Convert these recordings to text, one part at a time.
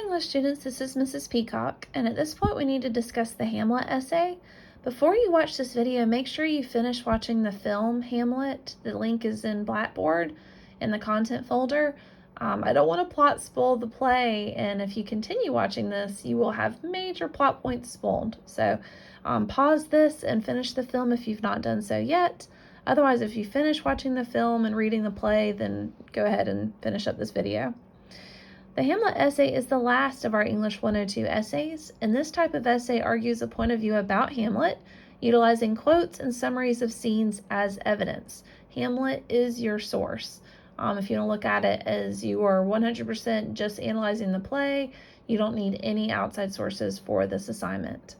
English students, this is Mrs. Peacock, and at this point we need to discuss the Hamlet essay. Before you watch this video, make sure you finish watching the film Hamlet. The link is in Blackboard in the content folder. I don't want to plot spoil the play, and if you continue watching this, you will have major plot points spoiled. So pause this and finish the film if you've not done so yet. Otherwise, if you finish watching the film and reading the play, then go ahead and finish up this video. The Hamlet essay is the last of our English 102 essays, and this type of essay argues a point of view about Hamlet, utilizing quotes and summaries of scenes as evidence. Hamlet is your source. If you don't look at it as you are 100% just analyzing the play, you don't need any outside sources for this assignment.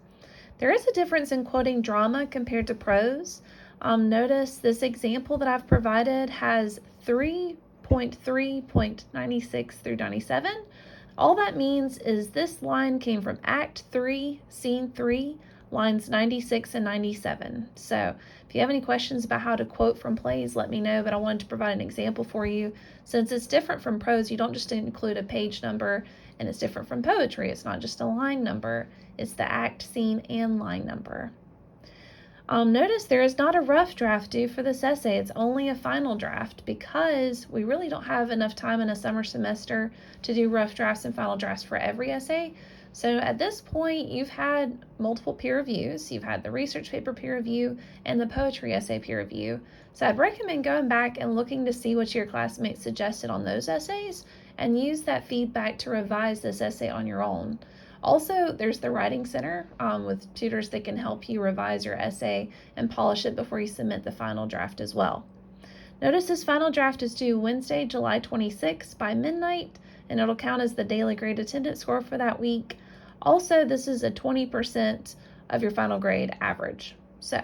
There is a difference in quoting drama compared to prose. Notice this example that I've provided has 3.3.96 through 97. All that means is this line came from Act 3, Scene 3, lines 96 and 97. So if you have any questions about how to quote from plays, let me know, but I wanted to provide an example for you. Since it's different from prose, you don't just include a page number, and it's different from poetry. It's not just a line number, it's the act, scene, and line number. Notice there is not a rough draft due for this essay. It's only a final draft because we really don't have enough time in a summer semester to do rough drafts and final drafts for every essay. So at this point, you've had multiple peer reviews. You've had the research paper peer review and the poetry essay peer review. So I'd recommend going back and looking to see what your classmates suggested on those essays and use that feedback to revise this essay on your own. Also, there's the Writing Center with tutors that can help you revise your essay and polish it before you submit the final draft as well. Notice this final draft is due Wednesday, July 26th by midnight, and it'll count as the daily grade attendance score for that week. Also, this is a 20% of your final grade average. So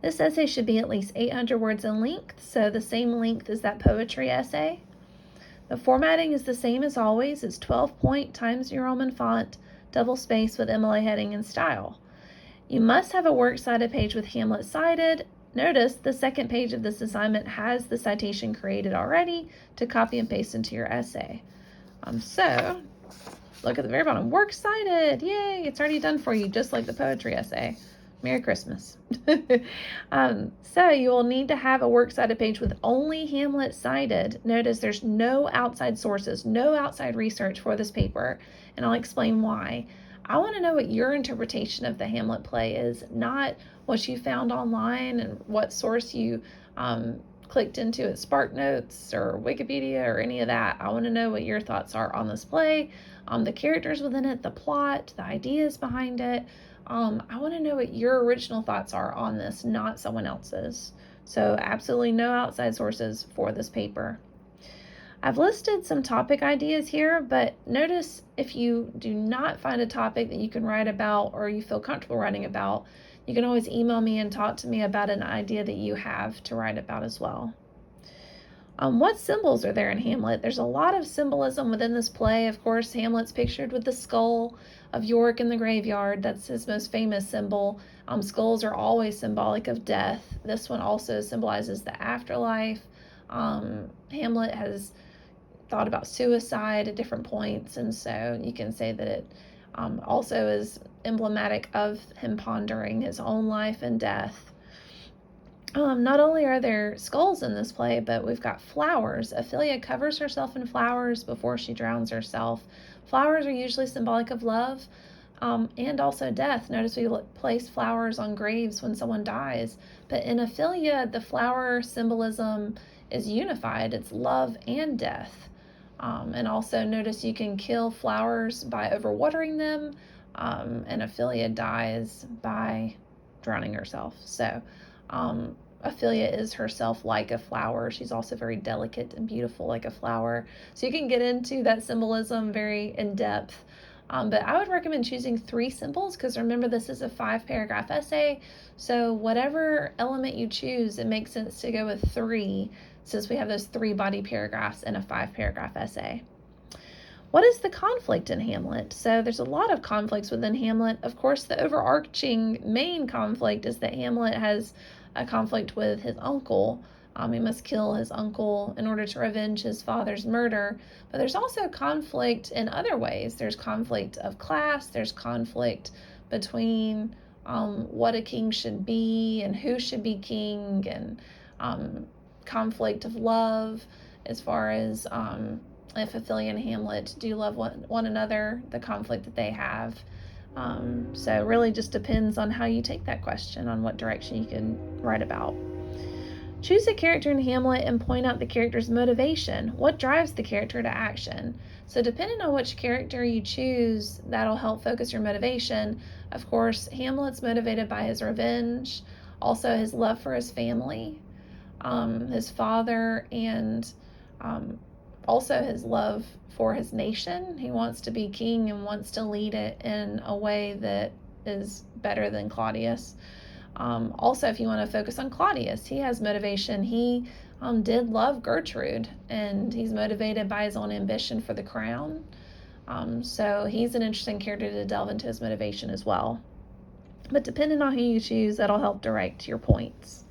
this essay should be at least 800 words in length, so the same length as that poetry essay. The formatting is the same as always. It's 12-point Times New Roman font, double space with MLA heading and style. You must have a works cited page with Hamlet cited. Notice the second page of this assignment has the citation created already to copy and paste into your essay. So look at the very bottom, works cited. Yay, it's already done for you, just like the poetry essay. Merry Christmas. So you will need to have a works cited page with only Hamlet cited. Notice there's no outside sources, no outside research for this paper, and I'll explain why. I want to know what your interpretation of the Hamlet play is, not what you found online and what source you clicked into at SparkNotes or Wikipedia or any of that. I want to know what your thoughts are on this play, the characters within it, the plot, the ideas behind it. I want to know what your original thoughts are on this, not someone else's. So absolutely no outside sources for this paper. I've listed some topic ideas here, but notice if you do not find a topic that you can write about or you feel comfortable writing about, you can always email me and talk to me about an idea that you have to write about as well. What symbols are there in Hamlet? There's a lot of symbolism within this play. Of course, Hamlet's pictured with the skull of York in the graveyard. That's his most famous symbol. Skulls are always symbolic of death. This one also symbolizes the afterlife. Hamlet has thought about suicide at different points, and so you can say that it also is emblematic of him pondering his own life and death. Not only are there skulls in this play, but we've got flowers. Ophelia covers herself in flowers before she drowns herself. Flowers are usually symbolic of love and also death. Notice we place flowers on graves when someone dies, but in Ophelia, the flower symbolism is unified. It's love and death. And also notice you can kill flowers by overwatering them, and Ophelia dies by drowning herself. So Ophelia is herself like a flower. She's also very delicate and beautiful like a flower. So you can get into that symbolism very in depth. But I would recommend choosing 3 symbols because remember this is a 5-paragraph essay. So whatever element you choose, it makes sense to go with 3 since we have those 3 body paragraphs in a 5-paragraph essay. What is the conflict in Hamlet? So there's a lot of conflicts within Hamlet. Of course, the overarching main conflict is that Hamlet has a conflict with his uncle, He must kill his uncle in order to revenge his father's murder. But there's also conflict in other ways. There's conflict of class, there's conflict between what a king should be and who should be king, and conflict of love as far as if Ophelia and Hamlet do love one another, the conflict that they have. So it really just depends on how you take that question, on what direction you can write about. Choose a character in Hamlet and point out the character's motivation. What drives the character to action? So depending on which character you choose, that'll help focus your motivation. Of course, Hamlet's motivated by his revenge, also his love for his family, his father, and also his love for his nation. He wants to be king and wants to lead it in a way that is better than Claudius. Also, if you want to focus on Claudius, he has motivation. He did love Gertrude, and he's motivated by his own ambition for the crown. So he's an interesting character to delve into his motivation as well. But depending on who you choose, that'll help direct your points.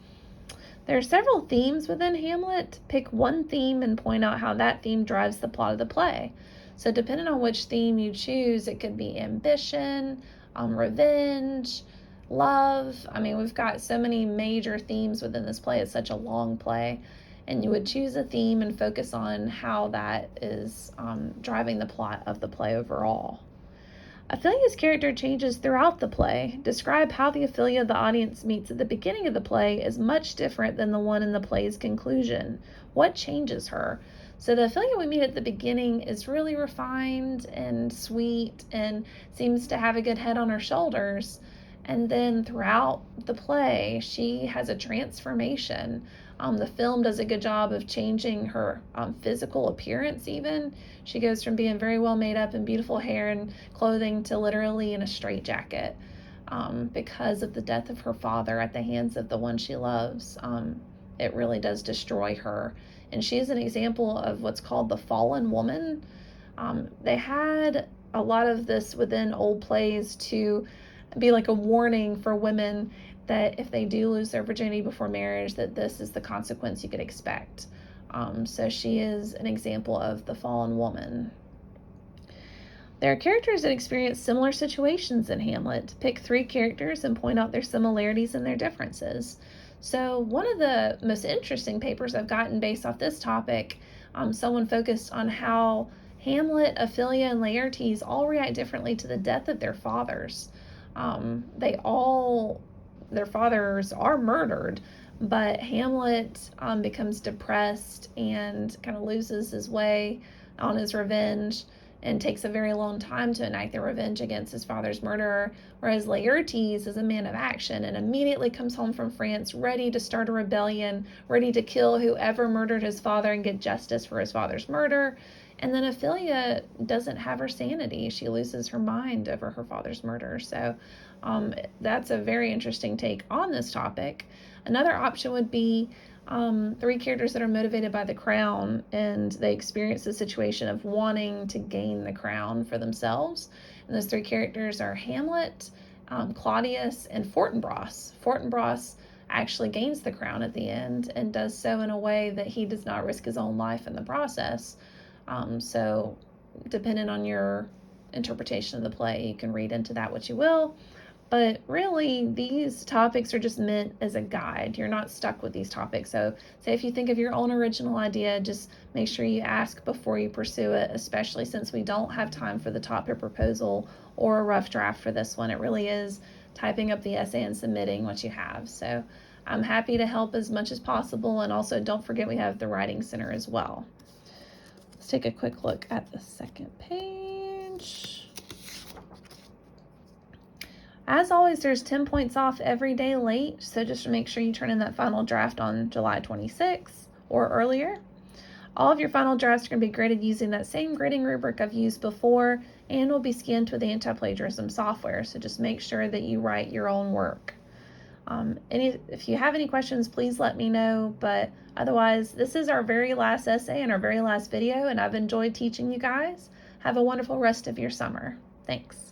There are several themes within Hamlet. Pick one theme and point out how that theme drives the plot of the play. So depending on which theme you choose, it could be ambition, revenge, love. I mean, we've got so many major themes within this play. It's such a long play. And you would choose a theme and focus on how that is driving the plot of the play overall. Ophelia's character changes throughout the play. Describe how the Ophelia the audience meets at the beginning of the play is much different than the one in the play's conclusion. What changes her? So the Ophelia we meet at the beginning is really refined and sweet and seems to have a good head on her shoulders. And then throughout the play, she has a transformation. The film does a good job of changing her physical appearance even. She goes from being very well made up and beautiful hair and clothing to literally in a straitjacket because of the death of her father at the hands of the one she loves. It really does destroy her. And she is an example of what's called the fallen woman. They had a lot of this within old plays to be like a warning for women that if they do lose their virginity before marriage, that this is the consequence you could expect. So she is an example of the fallen woman. There are characters that experience similar situations in Hamlet. Pick 3 characters and point out their similarities and their differences. So one of the most interesting papers I've gotten based off this topic, someone focused on how Hamlet, Ophelia, and Laertes all react differently to the death of their fathers. Their fathers are murdered, but Hamlet becomes depressed and kind of loses his way on his revenge and takes a very long time to enact their revenge against his father's murderer, whereas Laertes is a man of action and immediately comes home from France ready to start a rebellion, ready to kill whoever murdered his father and get justice for his father's murder. And then Ophelia doesn't have her sanity. She loses her mind over her father's murder. So that's a very interesting take on this topic. Another option would be 3 characters that are motivated by the crown and they experience the situation of wanting to gain the crown for themselves. And those 3 characters are Hamlet, Claudius, and Fortinbras. Fortinbras actually gains the crown at the end and does so in a way that he does not risk his own life in the process. So depending on your interpretation of the play, you can read into that what you will. But really, these topics are just meant as a guide. You're not stuck with these topics. So say if you think of your own original idea, just make sure you ask before you pursue it, especially since we don't have time for the topic proposal or a rough draft for this one. It really is typing up the essay and submitting what you have. So I'm happy to help as much as possible. And also don't forget we have the Writing Center as well. Let's take a quick look at the second page. As always, there's 10 points off every day late, so just make sure you turn in that final draft on July 26th or earlier. All of your final drafts are going to be graded using that same grading rubric I've used before and will be scanned with anti-plagiarism software, so just make sure that you write your own work. If you have any questions, please let me know, but otherwise, this is our very last essay and our very last video, and I've enjoyed teaching you guys. Have a wonderful rest of your summer. Thanks.